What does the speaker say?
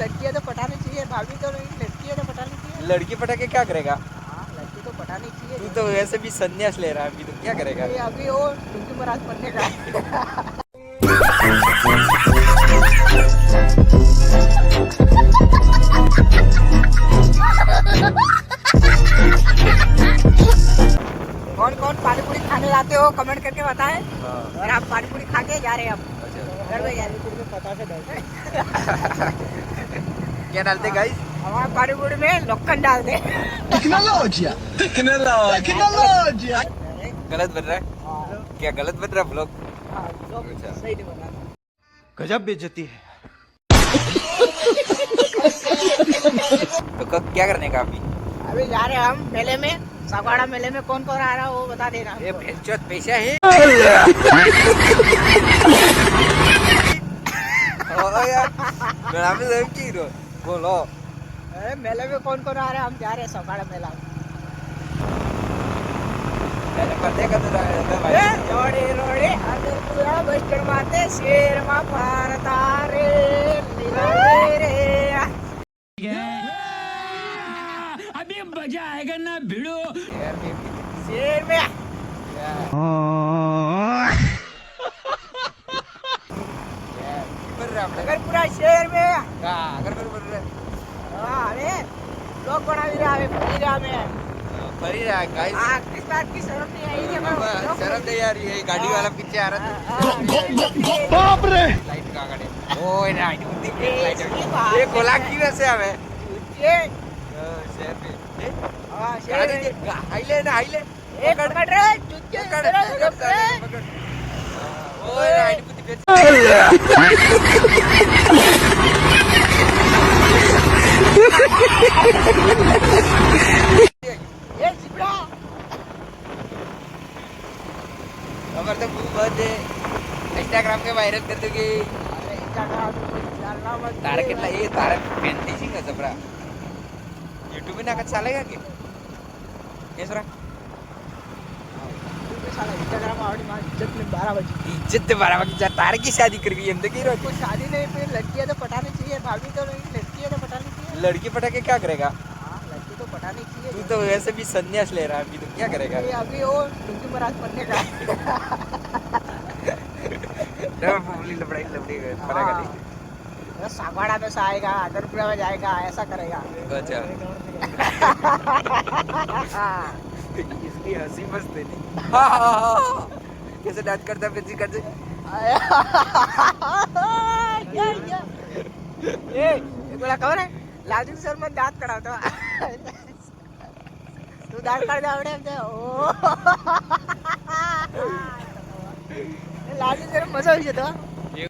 लड़की है तो पटानी चाहिए, भाभी तो नहीं, लड़की है तो पटानी चाहिए। लड़की पटा के क्या करेगा? हाँ, लड़की तो पटानी चाहिए। तू तो वैसे भी संन्यास ले रहा है, अभी तो क्या करेगा? अभी वो डुंगी महाराज बनने का है। कौन कौन पानी पूरी खाने जाते हो कमेंट करके बताएं। और आप पानी पूरी खा के जा रहे हैं अब घर में जा रहे हैं, पता से डालते क्या डालते गाइस? हमारे पानी पूरी में लोखंड डालते। टेक्नोलॉजिया टेक्नोलॉजिया गलत बन रहा है क्या? गलत बन रहा है ब्लॉग? सही नहीं बना। गजब बेइज्जती है। तो कब क्या करने का अभी? अभी जा रहे हैं हम मेले में, सगवाड़ा मेले में। कौन कौन आ रहा है वो बता देना। ये भेंचोद पैसा है। ओ यार गला में दम की रो बोलो। अरे मेले में कौन कौन आ रहा है? हम जा रहे हैं सगवाड़ा मेला। पहले पते का तो भाई रोड़े रोड़े अगर पूरा बस्तर माते शेर मा भारता रे लीला रे। अभी मजा आएगा ना भिड़ो। शेर में अगर पूरा शेर में अगर बोल रहे अरे लोग बना भी रहा है फरी रहा में। फरी रहा है गाइस। किस बात की शर्म नहीं आई है? शर्म नहीं आ रही है। गाड़ी वाला पीछे आ रहा था। बाप रे लाइट का गाड़ी ओए ना ये कोला की वैसे आवे ये शेर पे हां गाड़ी शेर के हाईले ना हाईले एक पकड़ रे चुच्चे पकड़ ओए राइट कुछ बेच ये जिबड़ा अगर तो खूब बर्थडे इंस्टाग्राम पे वायरल कर दोगे। अरे इंस्टाग्राम डालना मत। तारक कितना ये तारक पेंटिंग का जबरा यूट्यूब में ना का चलेगा के केसरा साला इंस्टाग्राम आवड़ी मां इज्जत में 12 बजे। इज्जत 12 बजे जा तारक की शादी कर गई अंदर की रो। कोई शादी नहीं, फिर लड़की है तो पटानी चाहिए, भाभी तो नहीं, लड़की है तो पटानी चाहिए। लड़की पटा के क्या करेगा? हाँ, लड़की तो पटानी चाहिए। तू तो वैसे भी संन्यास ले रहा है, अभी तो क्या करेगा? अभी वो डुंगी महाराज बनने का है। लबड़ी पड़ेगा नहीं। सागवाड़ा में से आएगा, अगरपुरा में जाएगा, ऐसा करेगा। अच्छा इसकी हंसी मस्त है नहीं। कैसे डांस करता है फिर करते ये बोला खबर है लालजी सर में दांत कढ़ाता तू दांत काढ आवडे ओ लालजी सर मजा येतो।